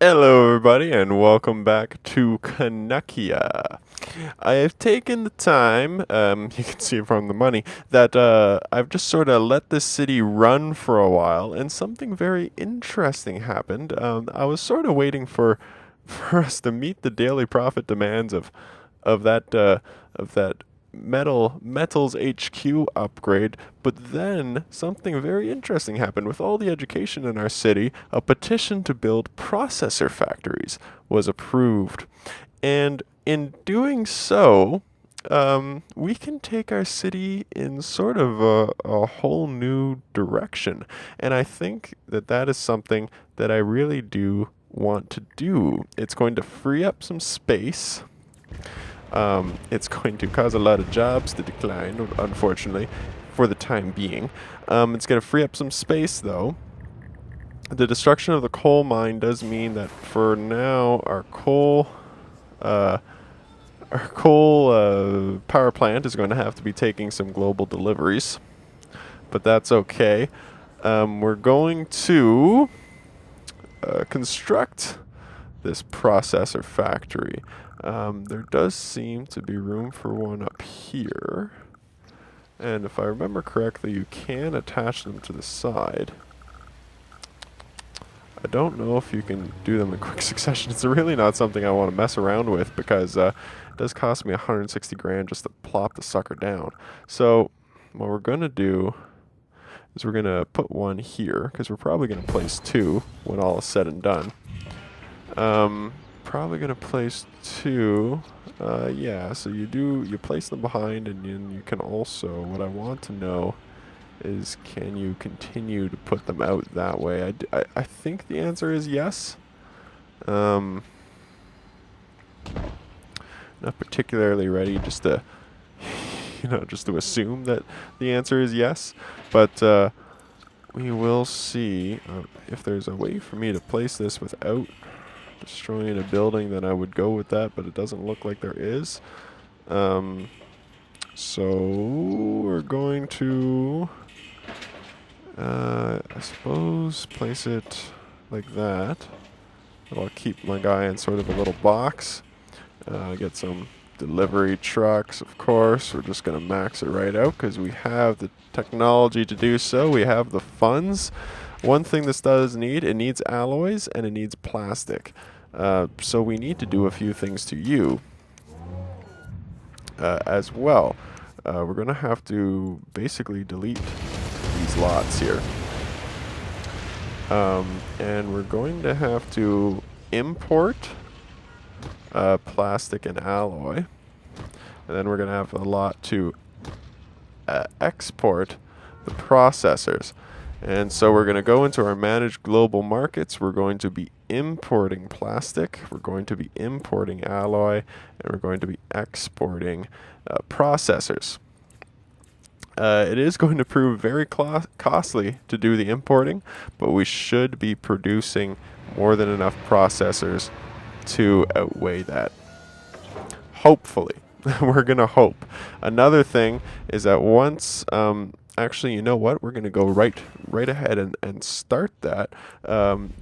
Hello, everybody, and welcome back to Canuckia. I have taken the time, you can see from the money, that I've just sort of let this city run for a while, and something very interesting happened. I was sort of waiting for us to meet the daily profit demands of that metals HQ upgrade, but then something very interesting happened. With all the education in our city, a petition to build processor factories was approved. And in doing so, we can take our city in sort of a whole new direction. And I think that that is something that I really do want to do. It's going to free up some space. It's going to cause a lot of jobs to decline, unfortunately, for the time being. It's going to free up some space, though. The destruction of the coal mine does mean that for now, uh, our coal power plant is going to have to be taking some global deliveries, but that's okay. We're going to construct this processor factory. There does seem to be room for one up here. And if I remember correctly, you can attach them to the side. I don't know if you can do them in quick succession. It's really not something I want to mess around with because it does cost me 160 grand just to plop the sucker down. So what we're going to do is we're going to put one here because we're probably going to place two when all is said and done. Probably going to place two. Yeah, so you place them behind, and you can also, what I want to know is, can you continue to put them out that way? I think the answer is yes. Not particularly ready just to, just to assume that the answer is yes, but we will see if there's a way for me to place this without destroying a building. Then I would go with that, but it doesn't look like there is. So we're going to I suppose place it like that. I'll keep my guy in sort of a little box. Get some delivery trucks, of course. We're just going to max it right out because we have the technology to do so. We have the funds. One thing this does need, it needs alloys and it needs plastic. So we need to do a few things to you as well. We're going to have to basically delete these lots here. And we're going to have to import plastic and alloy. And then we're going to have a lot to export the processors. And so we're going to go into our managed global markets. We're going to be importing plastic. We're going to be importing alloy. And we're going to be exporting processors. It is going to prove very costly to do the importing, but we should be producing more than enough processors to outweigh that. Hopefully. We're going to hope. Another thing is that once, actually, you know what? We're going to go right ahead and start that,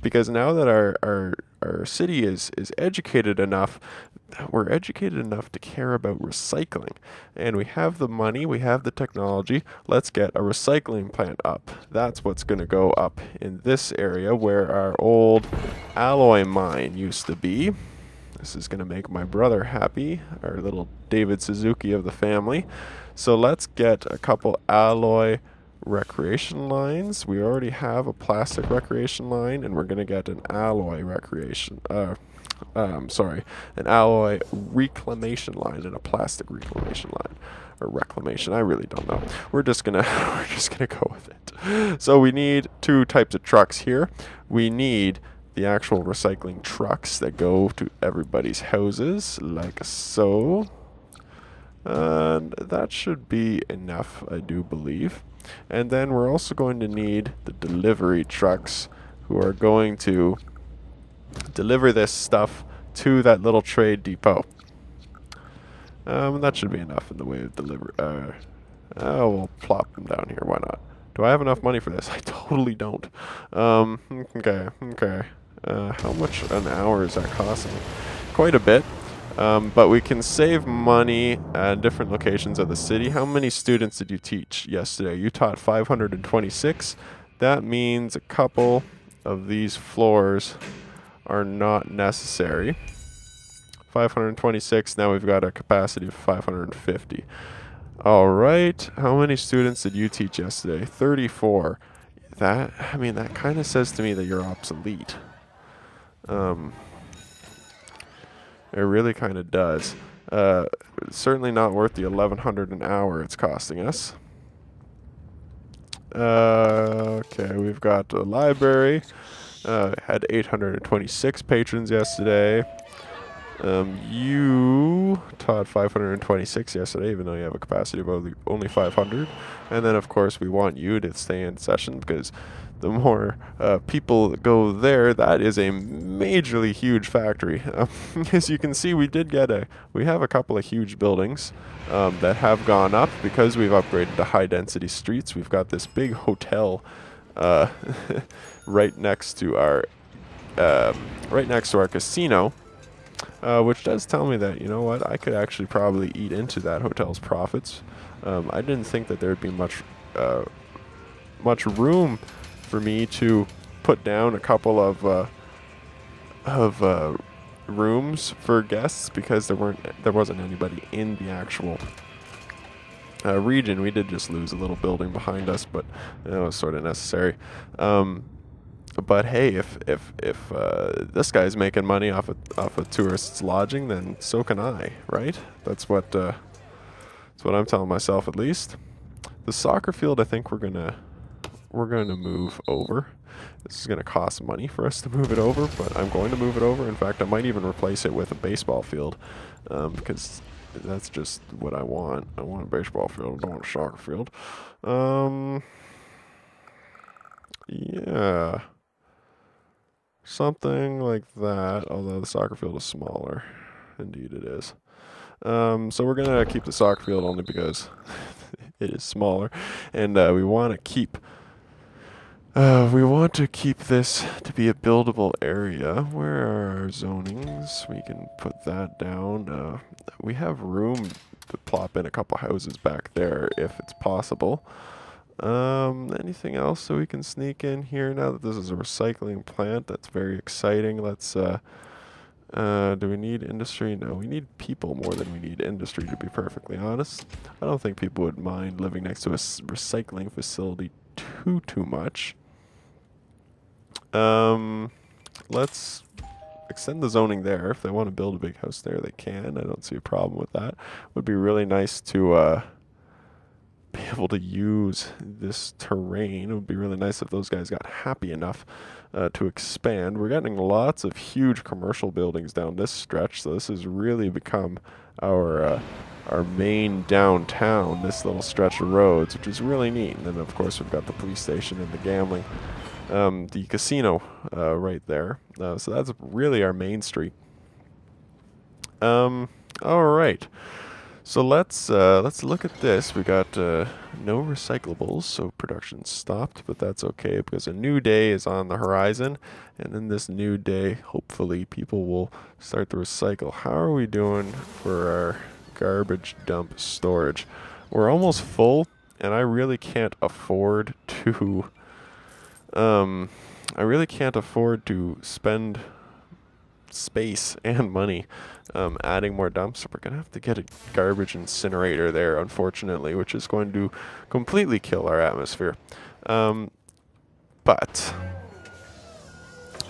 because now that our city is educated enough, we're educated enough to care about recycling. And we have the money, we have the technology. Let's get a recycling plant up. That's what's going to go up in this area where our old alloy mine used to be. This is going to make my brother happy, our little David Suzuki of the family. So let's get a couple alloy recreation lines. We already have a plastic recreation line, and we're going to get an alloy an alloy reclamation line and a plastic reclamation line. Or reclamation, I really don't know. We're just gonna go with it. So we need two types of trucks here. We need the actual recycling trucks that go to everybody's houses, like so. And that should be enough, I do believe. And then we're also going to need the delivery trucks who are going to deliver this stuff to that little trade depot. That should be enough in the way of delivery. We'll plop them down here. Why not? Do I have enough money for this? I totally don't. Okay. How much an hour is that costing me? Quite a bit. But we can save money at different locations of the city. How many students did you teach yesterday? You taught 526. That means a couple of these floors are not necessary. 526. Now we've got a capacity of 550. All right. How many students did you teach yesterday? 34. That kind of says to me that you're obsolete. It really kind of does. Certainly not worth the 1,100 an hour it's costing us. Okay, we've got a library. Had 826 patrons yesterday. You taught 526 yesterday, even though you have a capacity of only 500. And then, of course, we want you to stay in session because the more people that go there, that is a majorly huge factory. As you can see, we have a couple of huge buildings that have gone up because we've upgraded to high-density streets. We've got this big hotel right next to our casino. Which does tell me that, you know what, I could actually probably eat into that hotel's profits. I didn't think that there would be much room for me to put down a couple of rooms for guests because there wasn't anybody in the actual region. We did just lose a little building behind us, but it was sort of necessary. But hey, if this guy's making money off a tourist's lodging, then so can I, right? That's what I'm telling myself, at least. The soccer field, I think we're gonna move over. This is gonna cost money for us to move it over, but I'm going to move it over. In fact, I might even replace it with a baseball field, because that's just what I want. I want a baseball field. I don't want a soccer field. Yeah. Something like that, although the soccer field is smaller. Indeed it is. So we're going to keep the soccer field only because it is smaller. And we want to keep this to be a buildable area. Where are our zonings? We can put that down. We have room to plop in a couple houses back there if it's possible. Anything else so we can sneak in here now that this is a recycling plant? That's very exciting. Let's, do we need industry? No, we need people more than we need industry, to be perfectly honest. I don't think people would mind living next to a recycling facility too much. Let's extend the zoning there. If they want to build a big house there, they can. I don't see a problem with that. Would be really nice to, be able to use this terrain. It would be really nice if those guys got happy enough to expand. We're getting lots of huge commercial buildings down this stretch, so this has really become our main downtown, this little stretch of roads, which is really neat. And then, of course, we've got the police station and the gambling, the casino right there. So that's really our main street. All right. So let's look at this. We got no recyclables, so production stopped, but that's okay because a new day is on the horizon, and in this new day, hopefully, people will start to recycle. How are we doing for our garbage dump storage? We're almost full, and I really can't afford to. Spend space and money adding more dumps, so we're gonna have to get a garbage incinerator there, unfortunately, which is going to completely kill our atmosphere. But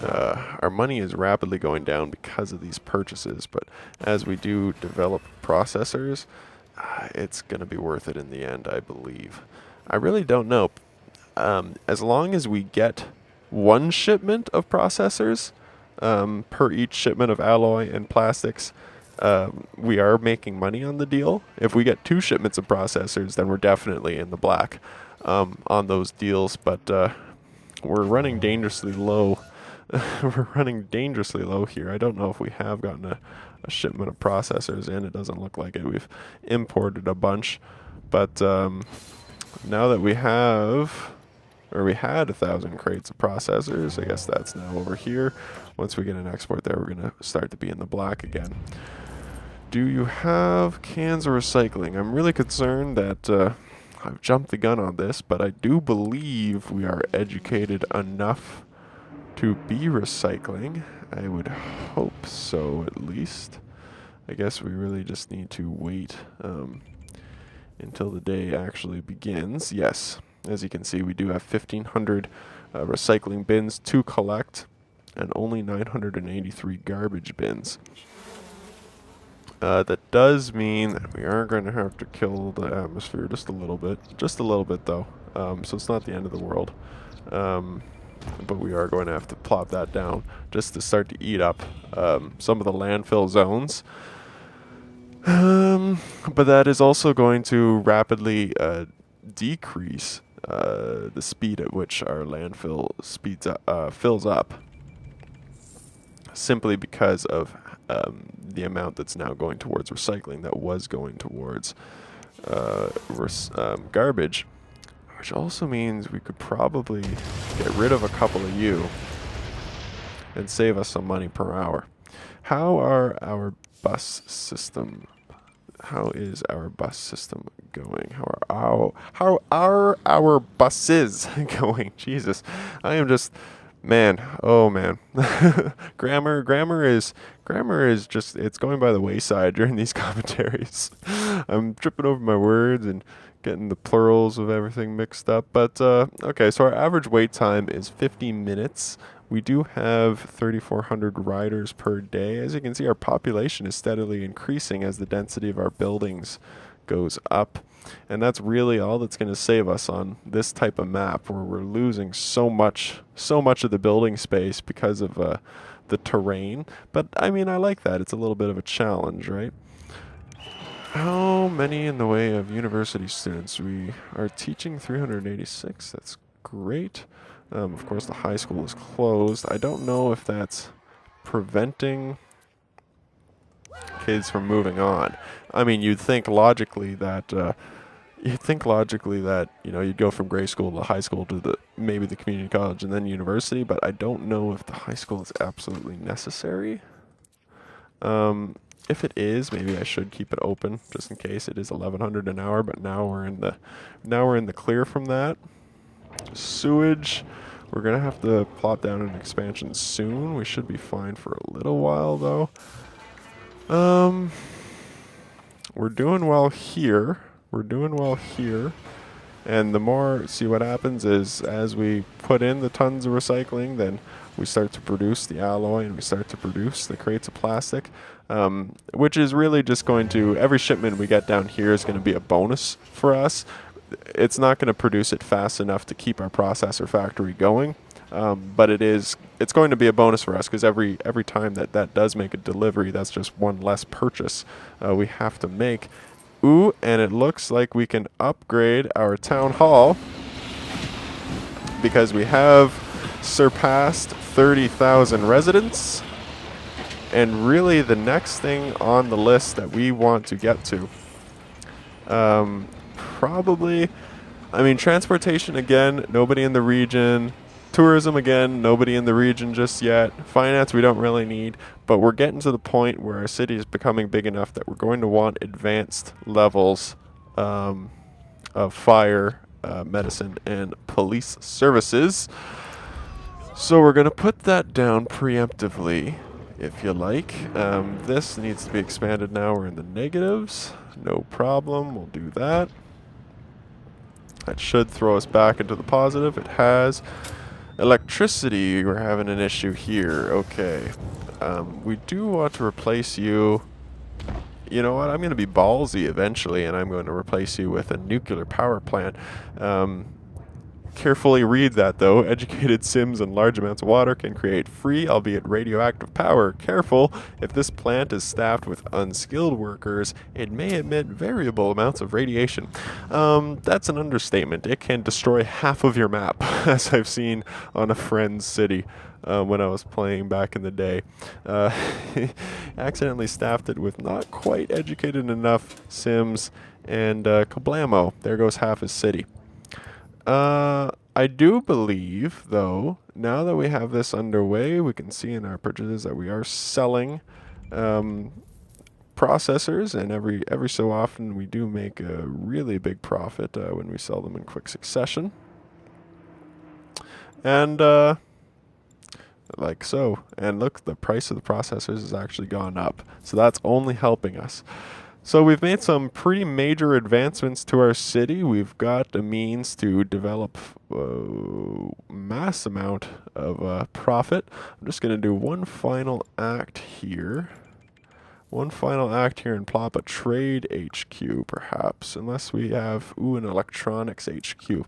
our money is rapidly going down because of these purchases, but as we do develop processors, it's gonna be worth it in the end, I believe. I really don't know. As long as we get one shipment of processors per each shipment of alloy and plastics, we are making money on the deal. If we get 2 shipments of processors, then we're definitely in the black on those deals, but we're running dangerously low. We're running dangerously low here. I don't know if we have gotten a shipment of processors in. It doesn't look like it. We've imported a bunch, but now that we have or we had 1,000 crates of processors. I guess that's now over here. Once we get an export there, we're going to start to be in the black again. Do you have cans of recycling? I'm really concerned that I've jumped the gun on this, but I do believe we are educated enough to be recycling. I would hope so, at least. I guess we really just need to wait until the day actually begins. Yes, as you can see, we do have 1,500 recycling bins to collect and only 983 garbage bins. That does mean that we are going to have to kill the atmosphere just a little bit. Just a little bit, though. So it's not the end of the world. But we are going to have to plop that down just to start to eat up some of the landfill zones. But that is also going to rapidly decrease the speed at which our landfill fills up, simply because of the amount that's now going towards recycling that was going towards garbage, which also means we could probably get rid of a couple of you and save us some money per hour. How is our bus system going? How are our buses going? Jesus, I am just, man, oh man. grammar is just, it's going by the wayside during these commentaries. I'm tripping over my words and getting the plurals of everything mixed up. But okay, so our average wait time is 50 minutes. We do have 3,400 riders per day. As you can see, our population is steadily increasing as the density of our buildings goes up. And that's really all that's going to save us on this type of map, where we're losing so much of the building space because of the terrain. But I mean, I like that. It's a little bit of a challenge, right? How many in the way of university students? We are teaching 386. That's great. Of course, the high school is closed. I don't know if that's preventing kids from moving on. I mean, you'd think logically that you'd go from grade school to high school to maybe the community college and then university, but I don't know if the high school is absolutely necessary. If it is, maybe I should keep it open just in case. It is 1,100 an hour, but now we're in the clear from that. Sewage, we're gonna have to plop down an expansion soon. We should be fine for a little while though. We're doing well here. And the more, see what happens is, as we put in the tons of recycling, then we start to produce the alloy and we start to produce the crates of plastic, which is really just going to, every shipment we get down here is going to be a bonus for us. It's not going to produce it fast enough to keep our processor factory going, but it's going to be a bonus for us, because every time that does make a delivery, that's just one less purchase we have to make. Ooh, and it looks like we can upgrade our town hall, because we have surpassed 30,000 residents. And really the next thing on the list that we want to get to, probably, I mean, transportation again, nobody in the region. Tourism again, nobody in the region just yet. Finance we don't really need, but we're getting to the point where our city is becoming big enough that we're going to want advanced levels of fire, medicine, and police services. So we're going to put that down preemptively, if you like. This needs to be expanded now. We're in the negatives. No problem. We'll do that. That should throw us back into the positive. It has. Electricity, we're having an issue here. Okay. We do want to replace you. You know what? I'm going to be ballsy eventually, and I'm going to replace you with a nuclear power plant. Carefully read that, though. Educated Sims and large amounts of water can create free, albeit radioactive power. Careful, if this plant is staffed with unskilled workers, it may emit variable amounts of radiation. That's an understatement. It can destroy half of your map, as I've seen on a friend's city when I was playing back in the day. Accidentally staffed it with not quite educated enough Sims, and kablamo, there goes half his city. I do believe, though, now that we have this underway, we can see in our purchases that we are selling processors, and every so often we do make a really big profit when we sell them in quick succession. And like so. And look, the price of the processors has actually gone up. So that's only helping us. So we've made some pretty major advancements to our city. We've got a means to develop mass amount of profit. I'm just going to do one final act here. One final act here and plop a trade HQ, perhaps, unless we have, an electronics HQ.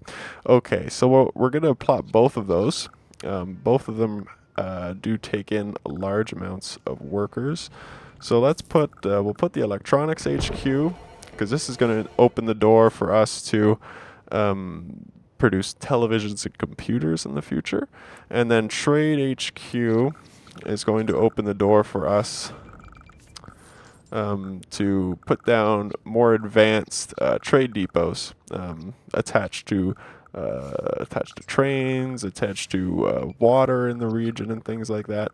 Okay, so we're going to plop both of those. Both of them do take in large amounts of workers. So let's put, we'll put the electronics HQ, because this is going to open the door for us to produce televisions and computers in the future. And then trade HQ is going to open the door for us to put down more advanced trade depots attached to trains, attached to water in the region and things like that.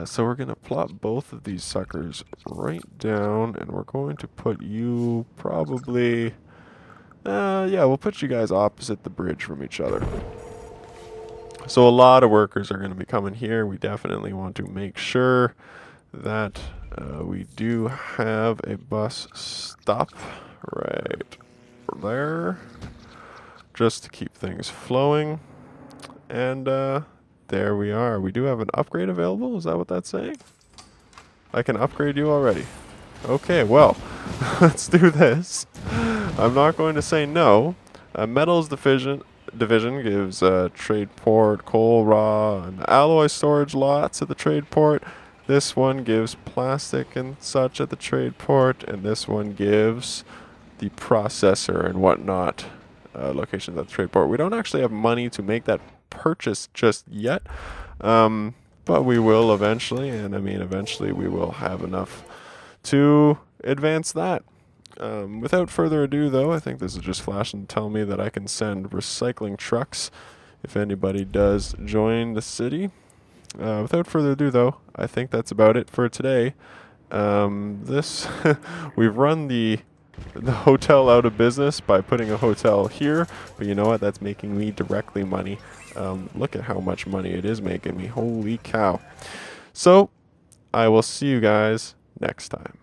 So we're going to plot both of these suckers right down, and we're going to put you probably, yeah, we'll put you guys opposite the bridge from each other. So a lot of workers are going to be coming here. We definitely want to make sure that we do have a bus stop right there, just to keep things flowing. And there we are. We do have an upgrade available. Is that what that's saying? I can upgrade you already. Okay, well, let's do this. I'm not going to say no. Metals division gives trade port, coal, raw, and alloy storage lots at the trade port. This one gives plastic and such at the trade port, and this one gives the processor and whatnot locations at the trade port. We don't actually have money to make that purchase just yet, but we will eventually, and I mean eventually we will have enough to advance that. Without further ado, though, I think this is just flashing to tell me that I can send recycling trucks if anybody does join the city. Without further ado, though, I think that's about it for today. We've run the hotel out of business by putting a hotel here, but you know what? That's making me directly money. Look at how much money it is making me. Holy cow. So, I will see you guys next time.